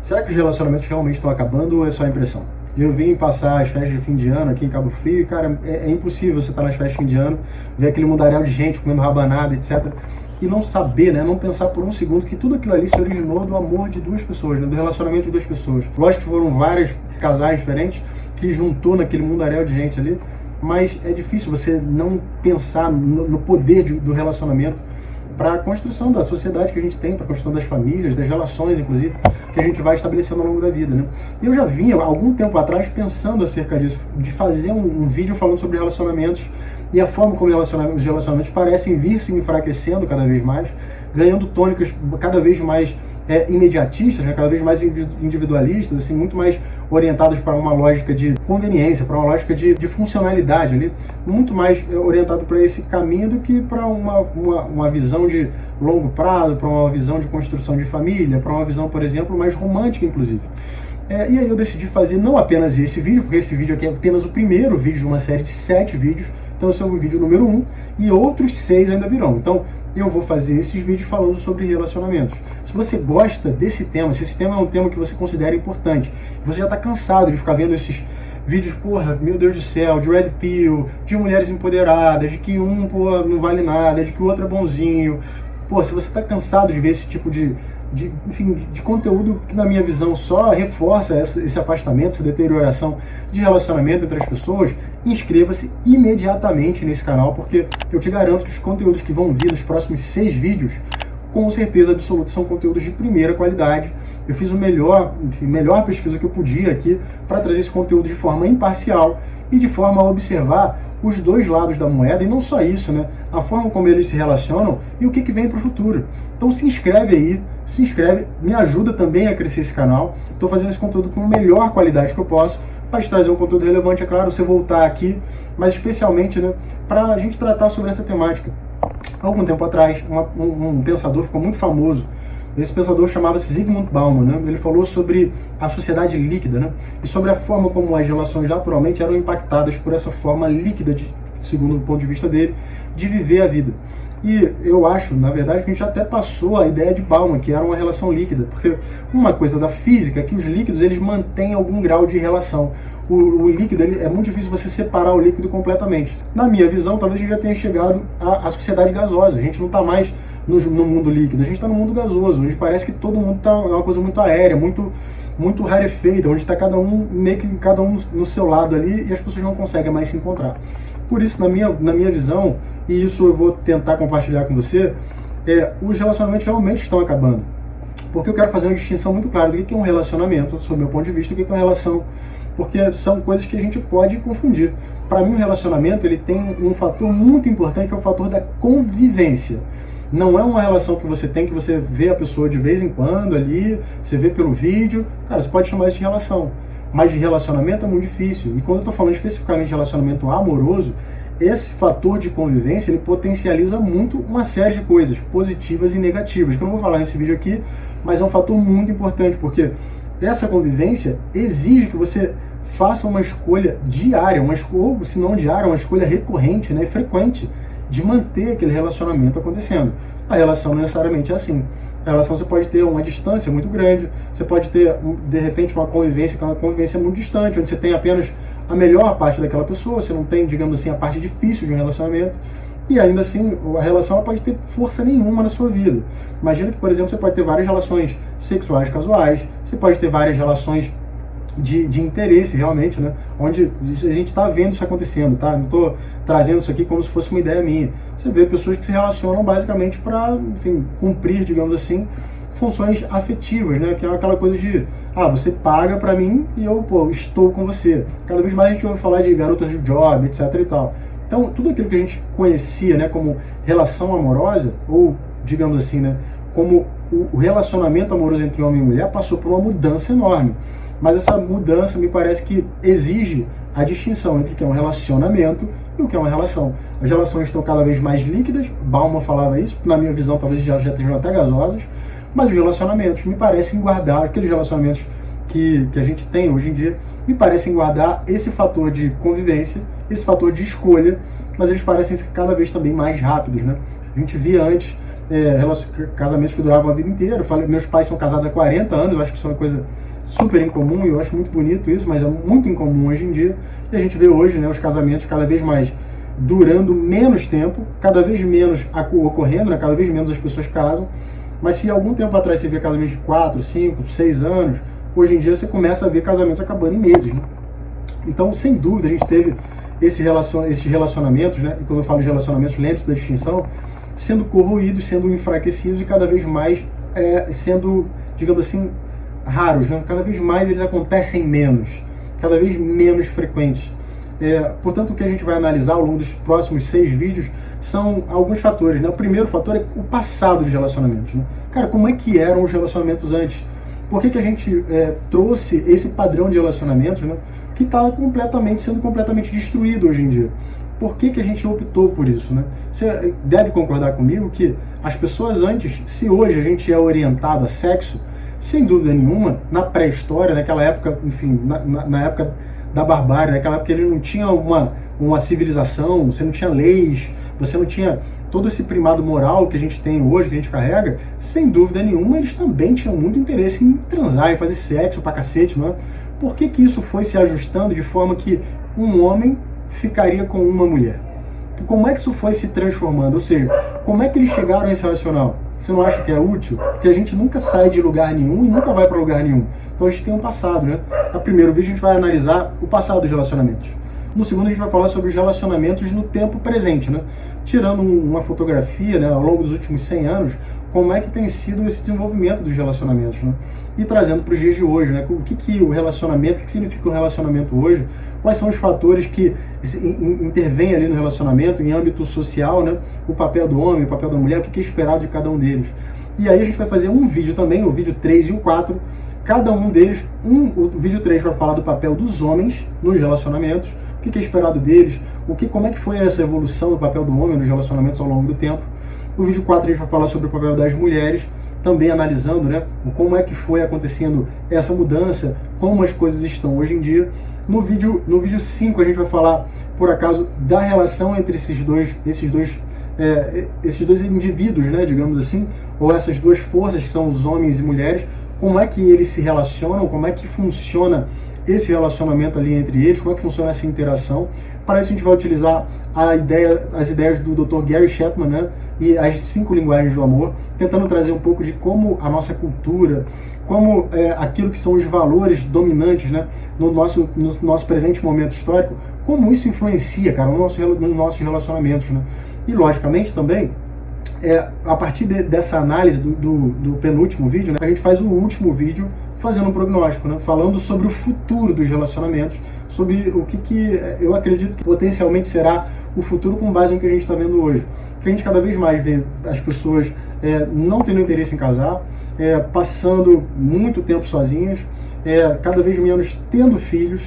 Será que os relacionamentos realmente estão acabando ou é só impressão? Eu vim passar as festas de fim de ano aqui em Cabo Frio e, cara, é impossível você estar nas festas de fim de ano, ver aquele mundaréu de gente comendo rabanada, etc. E não saber, né, não pensar por um segundo que tudo aquilo ali se originou do amor de duas pessoas, né, do relacionamento de duas pessoas. Lógico que foram vários casais diferentes que juntou naquele mundaréu de gente ali, mas é difícil você não pensar no poder do relacionamento para a construção da sociedade que a gente tem, para a construção das famílias, das relações, inclusive, que a gente vai estabelecendo ao longo da vida, né? E eu já vinha, algum tempo atrás, pensando acerca disso, de fazer um vídeo falando sobre relacionamentos e a forma como os relacionamentos parecem vir se enfraquecendo cada vez mais, ganhando tônicas cada vez mais imediatistas, né, cada vez mais individualistas, assim, muito mais orientados para uma lógica de conveniência, para uma lógica de funcionalidade ali, muito mais orientado para esse caminho do que para uma visão de longo prazo, para uma visão de construção de família, para uma visão, por exemplo, mais romântica, inclusive. E aí eu decidi fazer não apenas esse vídeo, porque esse vídeo aqui é apenas o primeiro vídeo de uma série de 7 vídeos, então esse é o vídeo número 1, e outros 6 ainda virão. Então, eu vou fazer esses vídeos falando sobre relacionamentos. Se você gosta desse tema, se esse tema é um tema que você considera importante, você já está cansado de ficar vendo esses vídeos, porra, meu Deus do céu, de Red Pill, de mulheres empoderadas, de que um, pô, não vale nada, de que o outro é bonzinho. Pô, se você está cansado de ver esse tipo de conteúdo que, na minha visão, só reforça esse afastamento, essa deterioração de relacionamento entre as pessoas, inscreva-se imediatamente nesse canal, porque eu te garanto que os conteúdos que vão vir nos próximos 6 vídeos, com certeza absoluta, são conteúdos de primeira qualidade. Eu fiz o melhor pesquisa que eu podia aqui para trazer esse conteúdo de forma imparcial e de forma a observar os dois lados da moeda, e não só isso, né? A forma como eles se relacionam e o que vem para o futuro. Então se inscreve aí, se inscreve, me ajuda também a crescer esse canal. Estou fazendo esse conteúdo com a melhor qualidade que eu posso, para te trazer um conteúdo relevante, é claro, você voltar aqui, mas especialmente, né, para a gente tratar sobre essa temática. Há algum tempo atrás, um pensador ficou muito famoso. Esse pensador chamava-se Zygmunt Bauman, né? Ele falou sobre a sociedade líquida, né? E sobre a forma como as relações naturalmente eram impactadas por essa forma líquida, segundo o ponto de vista dele, de viver a vida. E eu acho, na verdade, que a gente até passou a ideia de Bauman, que era uma relação líquida, porque uma coisa da física é que os líquidos eles mantêm algum grau de relação. O líquido, é muito difícil você separar o líquido completamente. Na minha visão, talvez a gente já tenha chegado à sociedade gasosa. A gente não está mais no mundo líquido, a gente está no mundo gasoso, onde parece que todo mundo está uma coisa muito aérea, muito rarefeita, onde está cada um no seu lado ali e as pessoas não conseguem mais se encontrar. Por isso, na minha visão, e isso eu vou tentar compartilhar com você, os relacionamentos realmente estão acabando. Porque eu quero fazer uma distinção muito clara do que é um relacionamento, sob meu ponto de vista, do que é uma relação, porque são coisas que a gente pode confundir. Para mim, o relacionamento ele tem um fator muito importante, que é o fator da convivência. Não é uma relação que você tem, que você vê a pessoa de vez em quando ali, você vê pelo vídeo, cara, você pode chamar isso de relação. Mas de relacionamento é muito difícil. E quando eu estou falando especificamente de relacionamento amoroso, esse fator de convivência, ele potencializa muito uma série de coisas, positivas e negativas, que eu não vou falar nesse vídeo aqui, mas é um fator muito importante, porque essa convivência exige que você faça uma escolha diária, ou se não diária, uma escolha recorrente, né, frequente, de manter aquele relacionamento acontecendo. A relação não necessariamente é assim. A relação você pode ter uma distância muito grande, você pode ter, de repente, uma convivência que é uma convivência muito distante, onde você tem apenas a melhor parte daquela pessoa, você não tem, digamos assim, a parte difícil de um relacionamento, e ainda assim, a relação pode ter força nenhuma na sua vida. Imagina que, por exemplo, você pode ter várias relações sexuais casuais, você pode ter várias relações de interesse, realmente, né? Onde a gente está vendo isso acontecendo, tá? Não estou trazendo isso aqui como se fosse uma ideia minha. Você vê pessoas que se relacionam basicamente para, enfim, cumprir, digamos assim, funções afetivas, né? Que é aquela coisa de, você paga para mim e eu, estou com você. Cada vez mais a gente ouve falar de garotas de job, etc e tal. Então, tudo aquilo que a gente conhecia, né, como relação amorosa, ou, digamos assim, né, como o relacionamento amoroso entre homem e mulher, passou por uma mudança enorme. Mas essa mudança me parece que exige a distinção entre o que é um relacionamento e o que é uma relação. As relações estão cada vez mais líquidas, Bauman falava isso, na minha visão talvez já estejam até gasosas, mas os relacionamentos me parecem guardar, aqueles relacionamentos que a gente tem hoje em dia, me parecem guardar esse fator de convivência, esse fator de escolha, mas eles parecem ser cada vez também mais rápidos, né? A gente via antes casamentos que duravam a vida inteira. Meus pais são casados há 40 anos, eu acho que isso é uma coisa super incomum, e eu acho muito bonito isso, mas é muito incomum hoje em dia. E a gente vê hoje, né, os casamentos cada vez mais durando menos tempo, cada vez menos ocorrendo, né, cada vez menos as pessoas casam. Mas se algum tempo atrás você vê casamentos de 4, 5, 6 anos, hoje em dia você começa a ver casamentos acabando em meses, né? Então, sem dúvida, a gente teve esses relacionamentos, né? E quando eu falo de relacionamentos, lembre-se da distinção, sendo corroídos, sendo enfraquecidos e cada vez mais sendo, digamos assim, raros, né? Cada vez mais eles acontecem menos, cada vez menos frequentes. Portanto, o que a gente vai analisar ao longo dos próximos 6 vídeos são alguns fatores, né? O primeiro fator é o passado dos relacionamentos, né? Cara, como é que eram os relacionamentos antes? Por que a gente trouxe esse padrão de relacionamentos, né, que está sendo completamente destruído hoje em dia? Por que a gente optou por isso, né? Você deve concordar comigo que as pessoas antes, se hoje a gente é orientado a sexo, sem dúvida nenhuma, na pré-história, naquela época, enfim, na época da barbárie, naquela época ele não tinha uma civilização, você não tinha leis, você não tinha todo esse primado moral que a gente tem hoje, que a gente carrega, sem dúvida nenhuma, eles também tinham muito interesse em transar, em fazer sexo pra cacete, não é? Por que isso foi se ajustando de forma que um homem ficaria com uma mulher? Como é que isso foi se transformando? Ou seja, como é que eles chegaram a esse racional? Você não acha que é útil? Porque a gente nunca sai de lugar nenhum e nunca vai para lugar nenhum. Então a gente tem um passado, né? No primeiro vídeo a gente vai analisar o passado dos relacionamentos. No segundo a gente vai falar sobre os relacionamentos no tempo presente, né? Tirando uma fotografia, né, ao longo dos últimos 100 anos, como é que tem sido esse desenvolvimento dos relacionamentos, né? E trazendo para os dias de hoje, né? O que o relacionamento, o que significa um relacionamento hoje, quais são os fatores que intervêm ali no relacionamento, em âmbito social, né? O papel do homem, o papel da mulher, o que é esperado de cada um deles. E aí a gente vai fazer um vídeo também, o vídeo 3 e o 4, cada um deles, o vídeo 3 vai falar do papel dos homens nos relacionamentos, o que é esperado deles, como é que foi essa evolução do papel do homem nos relacionamentos ao longo do tempo. No vídeo 4 a gente vai falar sobre o papel das mulheres, também analisando, né, como é que foi acontecendo essa mudança, como as coisas estão hoje em dia. No vídeo 5 a gente vai falar, por acaso, da relação entre esses dois indivíduos, né, digamos assim, ou essas duas forças que são os homens e mulheres, como é que eles se relacionam, como é que funciona esse relacionamento ali entre eles, como é que funciona essa interação. Para isso a gente vai utilizar as ideias do Dr. Gary Chapman, né, e as 5 linguagens do amor, tentando trazer um pouco de como a nossa cultura, como aquilo que são os valores dominantes, né, no nosso presente momento histórico, como isso influencia, cara, nos nossos relacionamentos, né. E logicamente também, a partir dessa análise do penúltimo vídeo, né, a gente faz o último vídeo fazendo um prognóstico, né, falando sobre o futuro dos relacionamentos, sobre o que eu acredito que potencialmente será o futuro com base no que a gente está vendo hoje. Porque a gente cada vez mais vê as pessoas não tendo interesse em casar, passando muito tempo sozinhas, cada vez menos tendo filhos,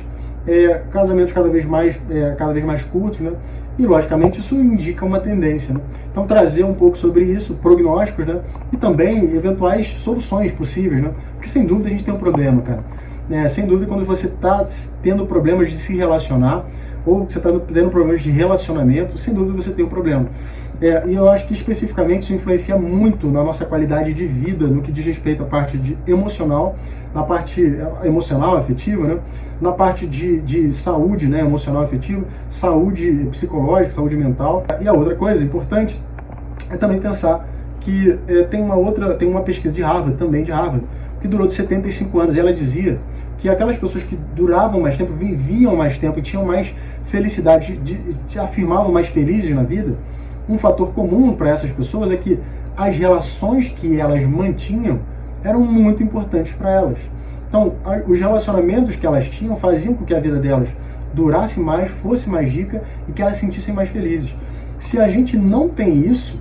casamentos cada vez mais curtos, né? E logicamente isso indica uma tendência, né? Então trazer um pouco sobre isso, prognósticos, né? E também eventuais soluções possíveis, né? Porque sem dúvida a gente tem um problema, cara. Sem dúvida, quando você está tendo problemas de se relacionar, ou você está tendo problemas de relacionamento, sem dúvida você tem um problema. E eu acho que especificamente isso influencia muito na nossa qualidade de vida, no que diz respeito à parte emocional, na parte emocional, afetiva, né? Na parte de saúde, né? Emocional, afetiva, saúde psicológica, saúde mental. E a outra coisa importante é também pensar que tem uma pesquisa de Harvard, também de Harvard, que durou de 75 anos, e ela dizia que aquelas pessoas que duravam mais tempo, viviam mais tempo e tinham mais felicidade, se afirmavam mais felizes na vida, um fator comum para essas pessoas é que as relações que elas mantinham eram muito importantes para elas. Então, os relacionamentos que elas tinham faziam com que a vida delas durasse mais, fosse mais rica e que elas se sentissem mais felizes. Se a gente não tem isso,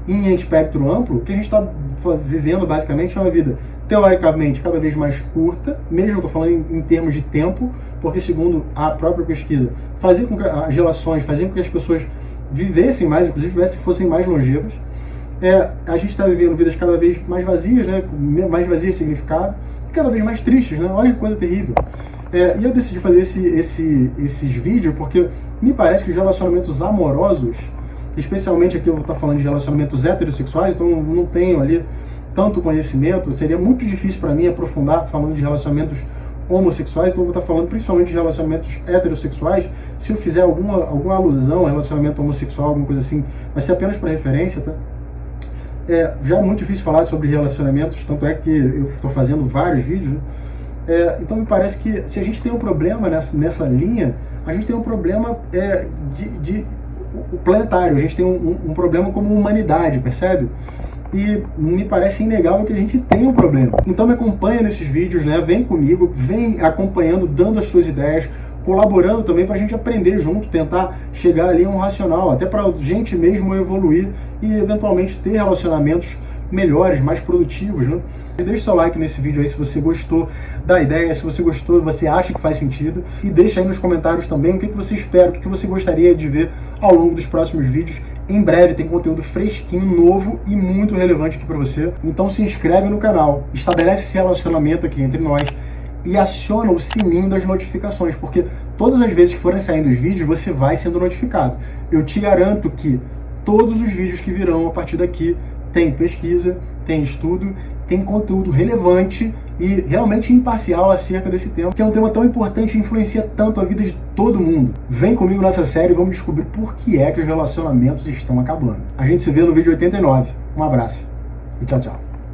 em espectro amplo, o que a gente está vivendo basicamente é uma vida teoricamente cada vez mais curta, mesmo eu estou falando em termos de tempo, porque segundo a própria pesquisa, fazia com que as relações, faziam com que as pessoas vivessem mais, inclusive fossem mais longevas. A gente está vivendo vidas cada vez mais vazias, né, mais vazias de significado, e cada vez mais tristes, né? Olha que coisa terrível. E eu decidi fazer esses vídeos porque me parece que os relacionamentos amorosos especialmente aqui eu vou estar falando de relacionamentos heterossexuais, então eu não tenho ali tanto conhecimento, seria muito difícil para mim aprofundar falando de relacionamentos homossexuais, então eu vou estar falando principalmente de relacionamentos heterossexuais. Se eu fizer alguma alusão a relacionamento homossexual, alguma coisa assim, vai ser apenas para referência, tá? Já é muito difícil falar sobre relacionamentos, tanto é que eu estou fazendo vários vídeos, né? Então me parece que se a gente tem um problema nessa linha, a gente tem um problema planetário, a gente tem um problema como humanidade, percebe? E me parece inegável que a gente tem um problema. Então me acompanha nesses vídeos, né? Vem comigo, vem acompanhando, dando as suas ideias, colaborando também para a gente aprender junto, tentar chegar ali a um racional, até para a gente mesmo evoluir e eventualmente ter relacionamentos melhores, mais produtivos, né? Deixa seu like nesse vídeo aí se você gostou da ideia, se você gostou, você acha que faz sentido, e deixa aí nos comentários também o que você espera, o que você gostaria de ver ao longo dos próximos vídeos. Em breve tem conteúdo fresquinho, novo e muito relevante aqui para você. Então se inscreve no canal, estabelece esse relacionamento aqui entre nós e aciona o sininho das notificações, porque todas as vezes que forem saindo os vídeos, você vai sendo notificado. Eu te garanto que todos os vídeos que virão a partir daqui tem pesquisa, tem estudo, tem conteúdo relevante e realmente imparcial acerca desse tema, que é um tema tão importante e influencia tanto a vida de todo mundo. Vem comigo nessa série e vamos descobrir por que é que os relacionamentos estão acabando. A gente se vê no vídeo 89. Um abraço e tchau, tchau.